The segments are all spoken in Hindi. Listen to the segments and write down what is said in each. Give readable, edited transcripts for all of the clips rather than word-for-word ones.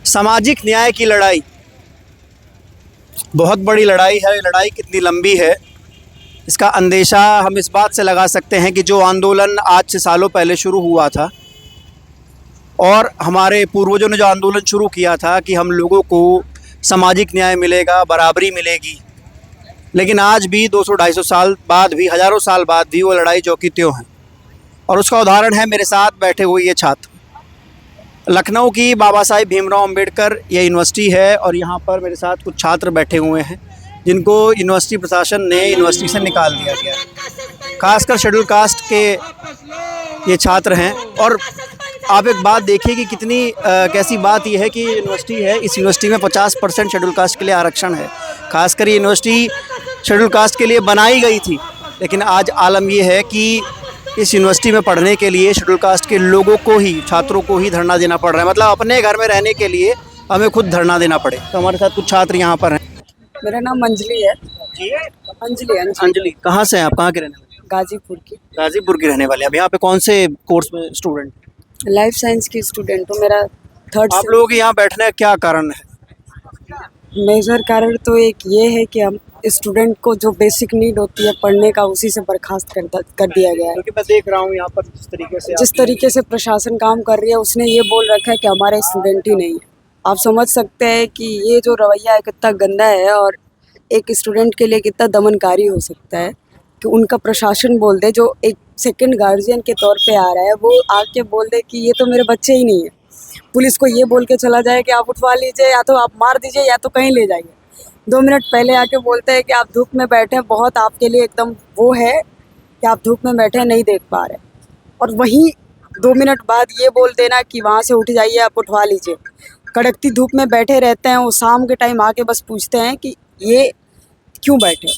सामाजिक न्याय की लड़ाई बहुत बड़ी लड़ाई है। लड़ाई कितनी लंबी है इसका अंदेशा हम इस बात से लगा सकते हैं कि जो आंदोलन आज से सालों पहले शुरू हुआ था और हमारे पूर्वजों ने जो आंदोलन शुरू किया था कि हम लोगों को सामाजिक न्याय मिलेगा, बराबरी मिलेगी, लेकिन आज भी 200-250 साल बाद भी, हज़ारों साल बाद भी वो लड़ाई जो की त्यों है। और उसका उदाहरण है मेरे साथ बैठे हुए ये छात्र। लखनऊ की बाबा साहिब भीमराव अंबेडकर ये यूनिवर्सिटी है और यहाँ पर मेरे साथ कुछ छात्र बैठे हुए हैं जिनको यूनिवर्सिटी प्रशासन ने यूनिवर्सिटी से निकाल दिया गया है। खासकर शेड्यूल कास्ट के ये छात्र हैं। और आप एक बात देखिए कि कितनी कैसी बात ये है कि यूनिवर्सिटी है, इस यूनिवर्सिटी में 50% शेड्यूल कास्ट के लिए आरक्षण है। खासकर ये यूनिवर्सिटी शेड्यूल कास्ट के लिए बनाई गई थी, लेकिन आज आलम ये है कि इस यूनिवर्सिटी में पढ़ने के लिए शेड्यूल कास्ट के लोगों को ही, छात्रों को ही धरना देना पड़ रहा है। मतलब अपने घर में रहने के लिए हमें खुद धरना देना पड़े। तो हमारे साथ कुछ छात्र यहाँ पर हैं। मेरा नाम अंजलि है। जी, अंजलि कहाँ से हैं आप? कहाँ के रहने वाले? गाजीपुर की। गाजीपुर की रहने वाले। अब यहाँ पे कौन से कोर्स में स्टूडेंट? लाइफ साइंस की स्टूडेंट हूँ। मेरा थर्ड। आप लोगों के यहाँ बैठने का क्या कारण है? मेजर कारण तो एक ये है कि हम स्टूडेंट को जो बेसिक नीड होती है पढ़ने का, उसी से बर्खास्त कर दिया गया है। क्योंकि मैं देख रहा हूँ यहाँ पर जिस तरीके से प्रशासन काम कर रही है, उसने ये बोल रखा है कि हमारे स्टूडेंट ही नहीं है। आप समझ सकते हैं कि ये जो रवैया है कितना गंदा है और एक स्टूडेंट के लिए कितना दमनकारी हो सकता है कि उनका प्रशासन बोल दे, जो एक सेकंड गार्जियन के तौर पे आ रहा है, वो आके बोल दे कि ये तो मेरे बच्चे ही नहीं है। पुलिस को ये बोल के चला जाए कि आप उठवा लीजिए, या तो आप मार दीजिए, या तो कहीं ले जाइए। 2 मिनट पहले आके बोलते हैं कि आप धूप में बैठे, बहुत आपके लिए एकदम वो है कि आप धूप में बैठे नहीं देख पा रहे, और वहीं 2 मिनट बाद ये बोल देना कि वहाँ से उठ जाइए, आप उठवा लीजिए। कड़कती धूप में बैठे रहते हैं, वो शाम के टाइम आके बस पूछते हैं कि ये क्यों बैठे।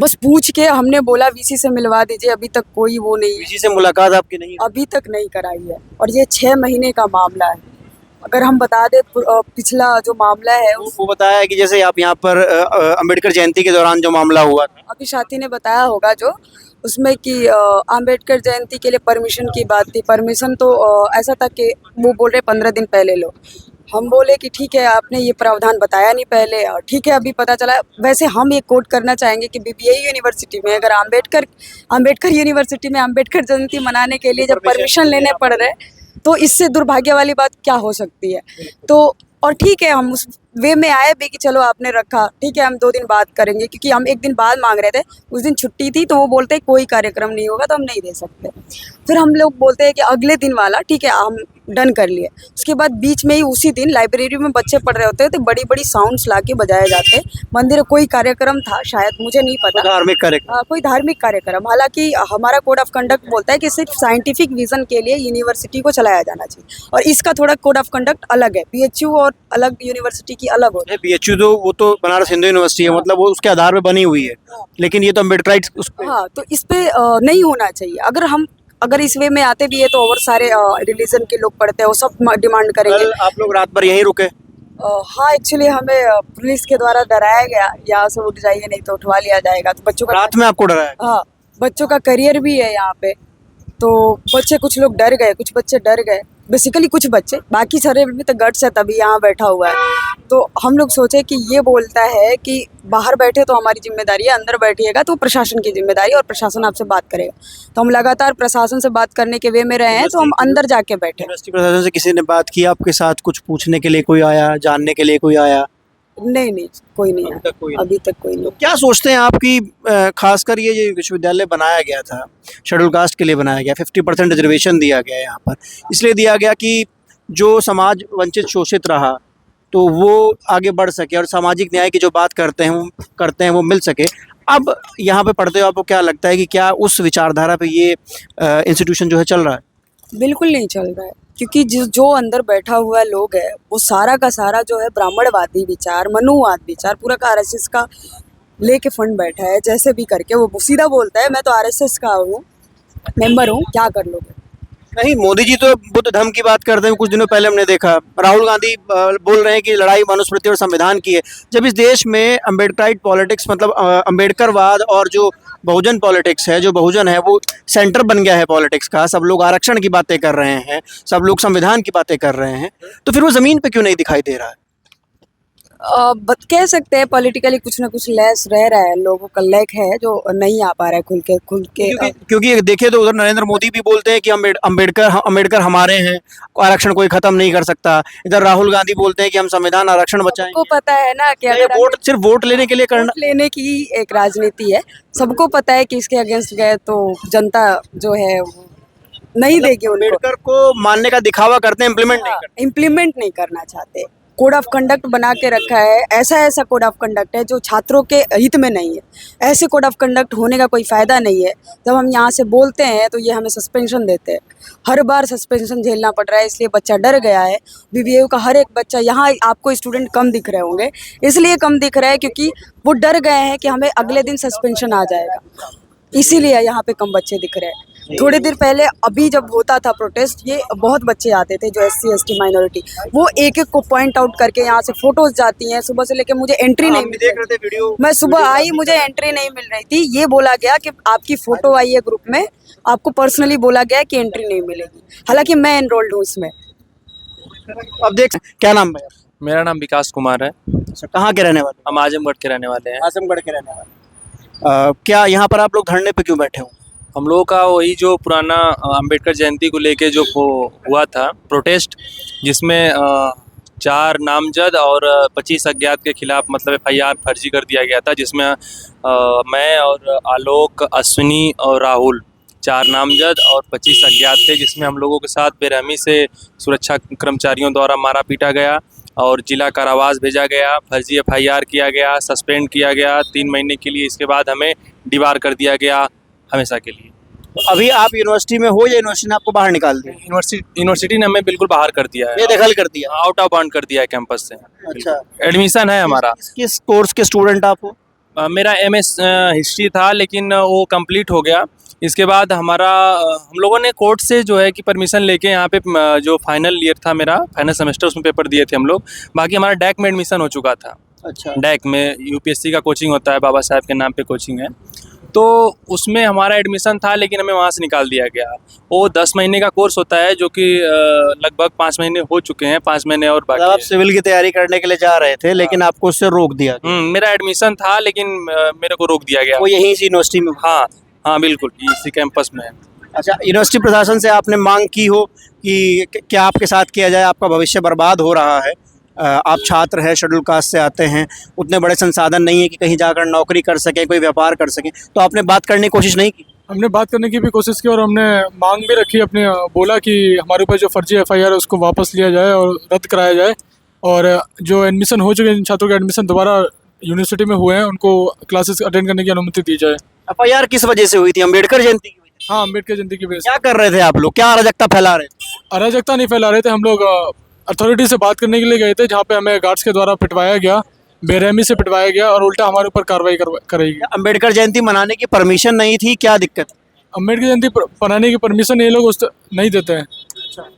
बस पूछ के हमने बोला वीसी से मिलवा दीजिए, अभी तक कोई वो नहीं है। वीसी से मुलाकात आपकी नहीं? अभी तक नहीं कराई है, और ये 6 महीने का मामला है। अगर हम बता दें पिछला जो मामला है वो बताया है कि जैसे आप यहाँ पर अंबेडकर जयंती के दौरान जो मामला हुआ था, अभी साथी ने बताया होगा जो उसमें कि अंबेडकर जयंती के लिए परमिशन की बात थी। परमिशन तो ऐसा था कि वो बोल रहे 15 दिन पहले लो। हम बोले कि ठीक है, आपने ये प्रावधान बताया नहीं पहले, और ठीक है अभी पता चला। वैसे हम ये कोट करना चाहेंगे कि बीबीआई यूनिवर्सिटी में अगर अंबेडकर यूनिवर्सिटी में अंबेडकर जयंती मनाने के लिए जब परमिशन लेने पड़ रहे, तो इससे दुर्भाग्य वाली बात क्या हो सकती है। तो और ठीक है, हम उस वे में आए भी कि चलो आपने रखा, ठीक है हम 2 दिन बाद करेंगे, क्योंकि हम 1 दिन बाद मांग रहे थे। उस दिन छुट्टी थी, तो वो बोलते हैं कोई कार्यक्रम नहीं होगा तो हम नहीं दे सकते। फिर हम लोग बोलते हैं कि अगले दिन वाला ठीक है, हम डन कर लिए। उसके बाद बीच में ही उसी दिन लाइब्रेरी में बच्चे पढ़ रहे होते हैं, तो बड़ी बड़ी साउंड्स ला के बजाए जाते हैं। मंदिर कोई कार्यक्रम था शायद, मुझे नहीं पता, धार्मिक कार्यक्रम, कोई धार्मिक कार्यक्रम। हालांकि हमारा कोड ऑफ कंडक्ट बोलता है कि सिर्फ साइंटिफिक विजन के लिए यूनिवर्सिटी को चलाया जाना चाहिए, और इसका थोड़ा कोड ऑफ कंडक्ट अलग है। बीएचयू और अलग यूनिवर्सिटी की अलग होती है। बीएचयू तो वो तो बनारस हिंदू यूनिवर्सिटी है, मतलब वो उसके आधार पे बनी हुई है, लेकिन ये तो अम्बेडकराइट हाँ, तो इस पे नहीं होना चाहिए। अगर इस वे में आते भी है तो और सारे रिलीजन के लोग पढ़ते हैं, वो सब डिमांड करेंगे। आप लोग रात भर यहीं रुके? हाँ, एक्चुअली हमें पुलिस के द्वारा डराया गया, यहाँ से उठ जाइए नहीं तो उठवा लिया जाएगा। तो बच्चों का रात में आपको डराया? हाँ, बच्चों का करियर भी है यहाँ पे, तो बच्चे कुछ लोग डर गए, कुछ बच्चे डर गए, बेसिकली कुछ बच्चे, बाकी सारे भी तो गट्स है तभी यहाँ बैठा हुआ है। तो हम लोग सोचे कि ये बोलता है कि बाहर बैठे तो हमारी जिम्मेदारी है, अंदर बैठिएगा तो प्रशासन की जिम्मेदारी है और प्रशासन आपसे बात करेगा। तो हम लगातार प्रशासन से बात करने के वे में रहे हैं, तो हम अंदर जाके बैठे। यूनिवर्सिटी प्रशासन से किसी ने बात की आपके साथ? कुछ पूछने के लिए कोई आया, जानने के लिए कोई आया? नहीं, कोई नहीं आया, अभी तक कोई नहीं। क्या सोचते हैं आप कि खासकर ये जो विश्वविद्यालय बनाया गया था, शेड्यूल कास्ट के लिए बनाया गया, 50% रिजर्वेशन दिया गया यहाँ पर, इसलिए दिया गया कि जो समाज वंचित शोषित रहा तो वो आगे बढ़ सके और सामाजिक न्याय की जो बात करते हैं वो मिल सके। अब यहाँ पे पढ़ते हो, आपको क्या लगता है कि क्या उस विचारधारा पे ये इंस्टीट्यूशन जो है चल रहा है? बिल्कुल नहीं चल रहा है, क्योंकि जो अंदर बैठा हुआ लोग है वो सारा का सारा जो है ब्राह्मणवादी विचार, मनुवाद विचार, पूरा का आरएसएस का लेके फंड बैठा है। जैसे भी करके वो सीधा बोलता है मैं तो आरएसएस का हूँ, मेंबर हूँ, क्या कर लोगे। नहीं, मोदी जी तो बुद्ध धर्म की बात करते हैं। कुछ दिनों पहले हमने देखा राहुल गांधी बोल रहे हैं कि लड़ाई मनुस्मृति और संविधान की है। जब इस देश में अम्बेडकराइट पॉलिटिक्स मतलब अम्बेडकरवाद और जो बहुजन पॉलिटिक्स है, जो बहुजन है वो सेंटर बन गया है पॉलिटिक्स का, सब लोग आरक्षण की बातें कर रहे हैं, सब लोग संविधान की बातें कर रहे हैं, तो फिर वो ज़मीन पे क्यों नहीं दिखाई दे रहा है? कह सकते हैं पॉलिटिकली कुछ ना कुछ लेस रह रहा है, लोगों का लैक है जो नहीं आ पा रहा है खुल के क्योंकि देखिए तो उधर नरेंद्र मोदी भी बोलते हैं कि अम्बेडकर हमारे हैं, आरक्षण कोई खत्म नहीं कर सकता। इधर राहुल गांधी बोलते हैं कि हम संविधान आरक्षण बचाएंगे। सबको पता है ना कि क्या ये अगर वोट सिर्फ वोट लेने के लिए करना? वोट लेने की एक राजनीति है। सबको पता है कि इसके अगेंस्ट गए तो जनता जो है वो नहीं देगी उनको। अम्बेडकर को मानने का दिखावा करते हैं, इम्प्लीमेंट नहीं करते। इम्प्लीमेंट नहीं करना चाहते। कोड ऑफ कंडक्ट बना के रखा है, ऐसा कोड ऑफ कंडक्ट है जो छात्रों के हित में नहीं है। ऐसे कोड ऑफ कंडक्ट होने का कोई फ़ायदा नहीं है। जब हम यहाँ से बोलते हैं तो ये हमें सस्पेंशन देते हैं, हर बार सस्पेंशन झेलना पड़ रहा है, इसलिए बच्चा डर गया है। बीबीएयू का हर एक बच्चा, यहाँ आपको स्टूडेंट कम दिख रहे होंगे, इसलिए कम दिख रहा है क्योंकि वो डर गए हैं कि हमें अगले दिन सस्पेंशन आ जाएगा, इसीलिए यहाँ पे कम बच्चे दिख रहे हैं। थोड़ी देर पहले अभी जब होता था प्रोटेस्ट, ये बहुत बच्चे आते थे जो SC ST माइनॉरिटी, वो एक एक को पॉइंट आउट करके यहाँ से फोटोज जाती हैं। सुबह से लेके मुझे एंट्री नहीं मिल देख रहे थे वीडियो, मैं सुबह आई, मुझे एंट्री नहीं मिल रही थी। ये बोला गया कि आपकी फ़ोटो आई है ग्रुप में, आपको पर्सनली बोला गया कि एंट्री नहीं मिलेगी, हालांकि मैं एनरोल्ड हूँ इसमें। अब देख, क्या नाम है? मेरा नाम विकास कुमार है। अच्छा, कहाँ के रहने वाले? हम आजमगढ़ के रहने वाले हैं। आजमगढ़ के रहने वाले। क्या यहाँ पर आप लोग धरने पे क्यों बैठे हो? हम लोगों का वही जो पुराना अंबेडकर जयंती को लेके जो हुआ था प्रोटेस्ट, जिसमें 4 नामजद और 25 अज्ञात के खिलाफ मतलब FIR फर्जी कर दिया गया था, जिसमें मैं और आलोक, अश्विनी और राहुल 4 नामजद और 25 अज्ञात थे, जिसमें हम लोगों के साथ बेरहमी से सुरक्षा कर्मचारियों द्वारा मारा पीटा गया और जिला कारावास भेजा गया, फर्जी FIR किया गया, सस्पेंड किया गया 3 महीने के लिए। इसके बाद हमें डिबार कर दिया गया हमेशा के लिए। तो अभी आप यूनिवर्सिटी में हो या यूनिवर्सिटी ने आपको बाहर निकाल दिया? यूनिवर्सिटी ने हमें बिल्कुल बाहर कर दिया है, बेदखल कर दिया। आउट ऑफ बाउंड कर दिया है कैंपस से। अच्छा, एडमिशन है हमारा। किस कोर्स के स्टूडेंट आप हो? मेरा MS हिस्ट्री था, लेकिन वो कंप्लीट हो गया। इसके बाद हमारा हम लोगों ने कोर्ट से जो है कि परमिशन लेके यहाँ पे जो फाइनल ईयर था मेरा, फाइनल सेमेस्टर, उसमें पेपर दिए थे हम लोग। बाकी हमारा डैक में एडमिशन हो चुका था। अच्छा, डैक में UPSC का कोचिंग होता है, बाबा साहब के नाम पे कोचिंग है, तो उसमें हमारा एडमिशन था, लेकिन हमें वहाँ से निकाल दिया गया। वो 10 महीने का कोर्स होता है, जो कि लगभग 5 महीने हो चुके हैं, 5 महीने और बाकी मतलब आप है। सिविल की तैयारी करने के लिए जा रहे थे, लेकिन आपको उससे रोक दिया गया। मेरा एडमिशन था, लेकिन मेरे को रोक दिया गया। वो यहीं से यूनिवर्सिटी में? हाँ हाँ, बिल्कुल इसी कैंपस में है। अच्छा, यूनिवर्सिटी प्रशासन से आपने मांग की हो कि क्या आपके साथ किया जाए? आपका भविष्य बर्बाद हो रहा है, आप छात्र हैं, शेड्यूल कास्ट से आते हैं, उतने बड़े संसाधन नहीं है कि कहीं जाकर नौकरी कर सकें, कोई व्यापार कर सकें, तो आपने बात करने की कोशिश नहीं की? हमने बात करने की भी कोशिश की और हमने मांग भी रखी अपने, बोला कि हमारे ऊपर जो फर्जी FIR है उसको वापस लिया जाए और रद्द कराया जाए, और जो एडमिशन हो चुके जिन छात्रों के एडमिशन दोबारा यूनिवर्सिटी में हुए हैं उनको क्लासेस अटेंड करने की अनुमति दी जाए। FIR किस वजह से हुई थी? अम्बेडकर जयंती की वजह से? हाँ, अम्बेडकर जयंती की वजह से। क्या कर रहे थे आप लोग? क्या अराजकता फैला रहे थे? अराजकता नहीं फैला रहे थे, हम लोग अथॉरिटी से बात करने के लिए गए थे, जहाँ पे हमें गार्ड्स के द्वारा पिटवाया गया, बेरहमी से पिटवाया गया और उल्टा हमारे ऊपर कार्रवाई करेगी। अम्बेडकर जयंती मनाने की परमिशन नहीं थी, क्या दिक्कत? अम्बेडकर जयंती मनाने की परमिशन ये लोग नहीं देते हैं।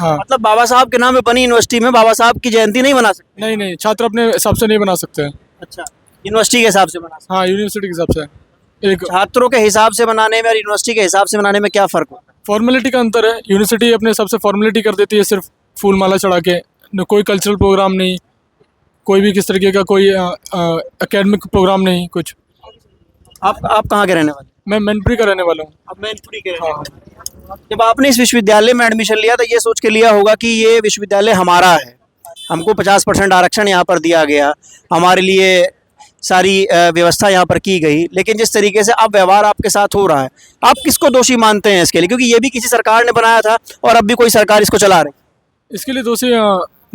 हाँ, मतलब बाबा साहब के नाम पे बनी यूनिवर्सिटी में बाबा साहब की जयंती नहीं मना सकते? नहीं, छात्र अपने हिसाब से नहीं बना सकते हैं। अच्छा, यूनिवर्सिटी के हिसाब से मना सकते? हाँ, यूनिवर्सिटी के हिसाब से। एक छात्रों के हिसाब से मनाने में और यूनिवर्सिटी के हिसाब से मनाने में क्या फ़र्क होता है? फॉर्मेलिटी का अंतर है। यूनिवर्सिटी अपने हिसाब से फॉर्मेलिटी कर देती है, सिर्फ फूल माला चढ़ा के, न कोई कल्चरल प्रोग्राम नहीं, कोई भी किस तरीके का कोई एकेडमिक प्रोग्राम नहीं कुछ। आप कहाँ के रहने वाले? मैं मैनपुरी का रहने वाला हूँ। आप मैनपुरी के रहने वाले। जब आपने इस विश्वविद्यालय में एडमिशन लिया तो ये सोच के लिया होगा कि ये विश्वविद्यालय हमारा है, हमको 50% आरक्षण यहाँ पर दिया गया, हमारे लिए सारी व्यवस्था यहाँ पर की गई, लेकिन जिस तरीके से अब व्यवहार आपके साथ हो रहा है, आप किसको दोषी मानते हैं इसके लिए? क्योंकि ये भी किसी सरकार ने बनाया था और अब भी कोई सरकार इसको चला रही। इसके लिए दोषी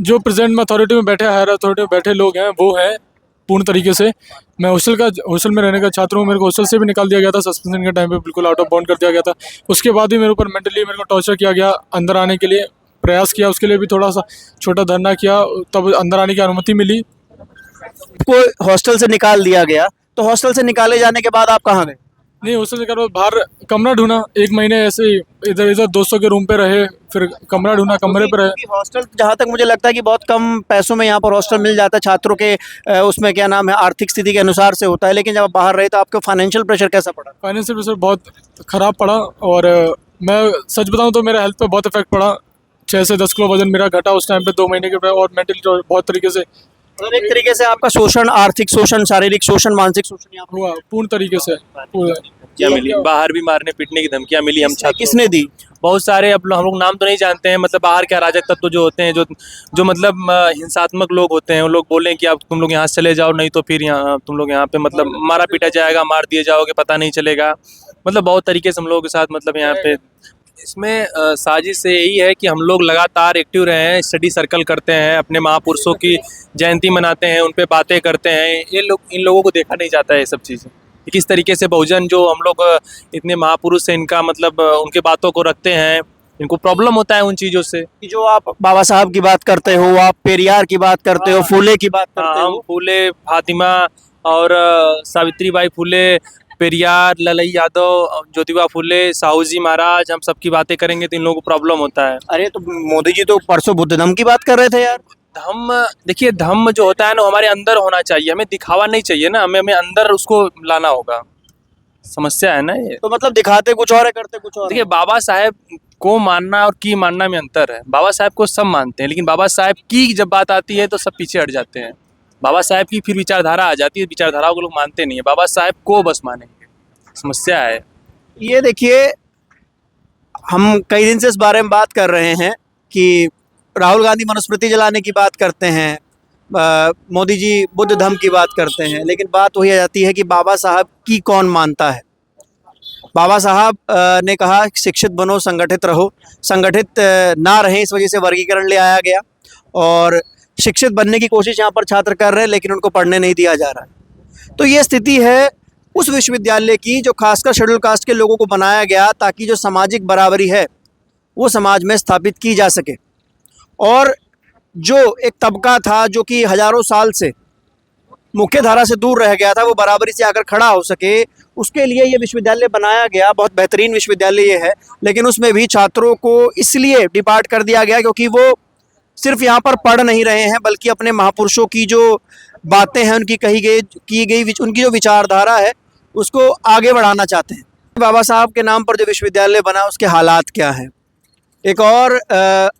जो प्रेजेंट में अथॉरिटी में बैठे, हायर अथॉरिटी में बैठे लोग हैं, वो हैं पूर्ण तरीके से। मैं हॉस्टल में रहने का छात्र हूँ, मेरे को हॉस्टल से भी निकाल दिया गया था सस्पेंशन के टाइम पे, बिल्कुल आउट ऑफ बाउंड कर दिया गया था। उसके बाद भी मेरे ऊपर मेंटली मेरे को टॉर्चर किया गया, अंदर आने के लिए प्रयास किया, उसके लिए भी थोड़ा सा छोटा धरना किया, तब अंदर आने की अनुमति मिली। को हॉस्टल से निकाल दिया गया, तो हॉस्टल से निकाले जाने के बाद आप कहाँ गए? नहीं हॉस्टल से कर बाहर कमरा ढूंढा, 1 महीने ऐसे ही इधर इधर दोस्तों के रूम पे रहे, फिर कमरा ढूंढा, कमरे पे रहे। क्योंकि हॉस्टल जहाँ तक मुझे लगता है कि बहुत कम पैसों में यहाँ पर हॉस्टल मिल जाता है छात्रों के उसमें क्या नाम है आर्थिक स्थिति के अनुसार से होता है, लेकिन जब आप बाहर रहे तो आपको फाइनेंशियल प्रेशर कैसा पड़ा? फाइनेंशियल प्रेशर बहुत ख़राब पड़ा, और मैं सच बताऊं तो मेरा हेल्थ पे बहुत इफेक्ट पड़ा। 6 से 10 किलो वजन मेरा घटा उस टाइम पे 2 महीने के, और मेंटली बहुत तरीके से मतलब एक तरीके से आपका शोषण, आर्थिक शोषण, शारीरिक शोषण, मानसिक शोषण यहाँ पर हुआ पूर्ण तरीके से। क्या मिली, बाहर भी मारने पीटने की धमकियां मिली हम छात्रों किसने दी? बहुत सारे, अब हम लोग नाम तो नहीं जानते हैं, मतलब बाहर के अराजक तत्व जो होते हैं, जो मतलब हिंसात्मक लोग होते हैं, वो लोग बोलें कि आप तुम लोग यहाँ से चले जाओ, नहीं तो फिर यहाँ तुम लोग यहाँ पे मतलब मारा पीटा जाएगा, मार दिए जाओगे, पता नहीं चलेगा। मतलब बहुत तरीके से हम लोगों के साथ मतलब यहाँ पे इसमें साजिश से यही है कि हम लोग लगातार एक्टिव रहे हैं, स्टडी सर्कल करते हैं, अपने महापुरुषों की जयंती मनाते हैं, उन पे बातें करते हैं। ये लोग, इन लोगों को देखा नहीं जाता है ये सब चीज़ें, किस तरीके से बहुजन जो हम लोग इतने महापुरुष से इनका मतलब उनके बातों को रखते हैं, इनको प्रॉब्लम होता है उन चीज़ों से। कि जो आप बाबा साहब की बात करते हो, आप पेरियार की बात करते हो, फूले की बात करते हाँ, हम हो, फूले, फातिमा और सावित्रीबाई फूले, पेरियार, ललई यादव, ज्योतिबा फूले, साहू जी महाराज, हम सबकी बातें करेंगे तो इन लोगों को प्रॉब्लम होता है। अरे तो मोदी जी तो परसों बुद्ध धम्म की बात कर रहे थे यार। धम्म, देखिए धम्म जो होता है ना हमारे अंदर होना चाहिए, हमें दिखावा नहीं चाहिए ना, हमें अंदर उसको लाना होगा। समस्या है ना ये। तो मतलब दिखाते कुछ और है, करते कुछ और है। देखिए बाबा साहेब को मानना और की मानना में अंतर है। बाबा साहेब को सब मानते हैं, लेकिन बाबा साहेब की जब बात आती है तो सब पीछे हट जाते हैं। बाबा साहेब की फिर विचारधारा आ जाती है, विचारधाराओं को लोग मानते नहीं है, बाबा साहेब को बस मानेंगे। समस्या है। ये देखिए, हम कई दिन से इस बारे में बात कर रहे हैं कि राहुल गांधी मनुस्मृति जलाने की बात करते हैं, मोदी जी बुद्ध धम्म की बात करते हैं, लेकिन बात वही आ जाती है कि बाबा साहब की कौन मानता है। बाबा साहब ने कहा शिक्षित बनो, संगठित रहो। संगठित ना रहें इस वजह से वर्गीकरण ले आया गया, और शिक्षित बनने की कोशिश यहाँ पर छात्र कर रहे हैं, लेकिन उनको पढ़ने नहीं दिया जा रहा है। तो ये स्थिति है उस विश्वविद्यालय की जो खासकर शेड्यूल कास्ट के लोगों को बनाया गया ताकि जो सामाजिक बराबरी है वो समाज में स्थापित की जा सके, और जो एक तबका था जो कि हजारों साल से मुख्य धारा से दूर रह गया था वो बराबरी से आकर खड़ा हो सके, उसके लिए ये विश्वविद्यालय बनाया गया। बहुत बेहतरीन विश्वविद्यालय ये है, लेकिन उसमें भी छात्रों को इसलिए डिपार्ट कर दिया गया क्योंकि वो सिर्फ यहाँ पर पढ़ नहीं रहे हैं, बल्कि अपने महापुरुषों की जो बातें हैं, उनकी की गई उनकी जो विचारधारा है उसको आगे बढ़ाना चाहते हैं। बाबा साहब के नाम पर जो विश्वविद्यालय बना उसके हालात क्या हैं। एक और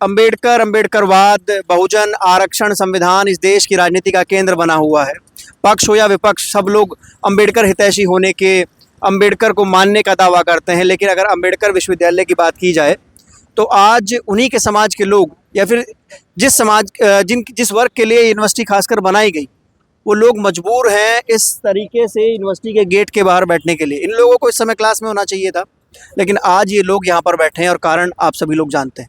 अंबेडकरवाद, बहुजन, आरक्षण, संविधान इस देश की राजनीति का केंद्र बना हुआ है। पक्ष हो या विपक्ष, सब लोग अंबेडकर हितैषी होने के, अंबेडकर को मानने का दावा करते हैं, लेकिन अगर अंबेडकर विश्वविद्यालय की बात की जाए तो आज उन्हीं के समाज के लोग, या फिर जिस वर्ग के लिए यूनिवर्सिटी खासकर बनाई गई, वो लोग मजबूर हैं इस तरीके से यूनिवर्सिटी के गेट के बाहर बैठने के लिए। इन लोगों को इस समय क्लास में होना चाहिए था, लेकिन आज ये लोग यहाँ पर बैठे हैं, और कारण आप सभी लोग जानते हैं।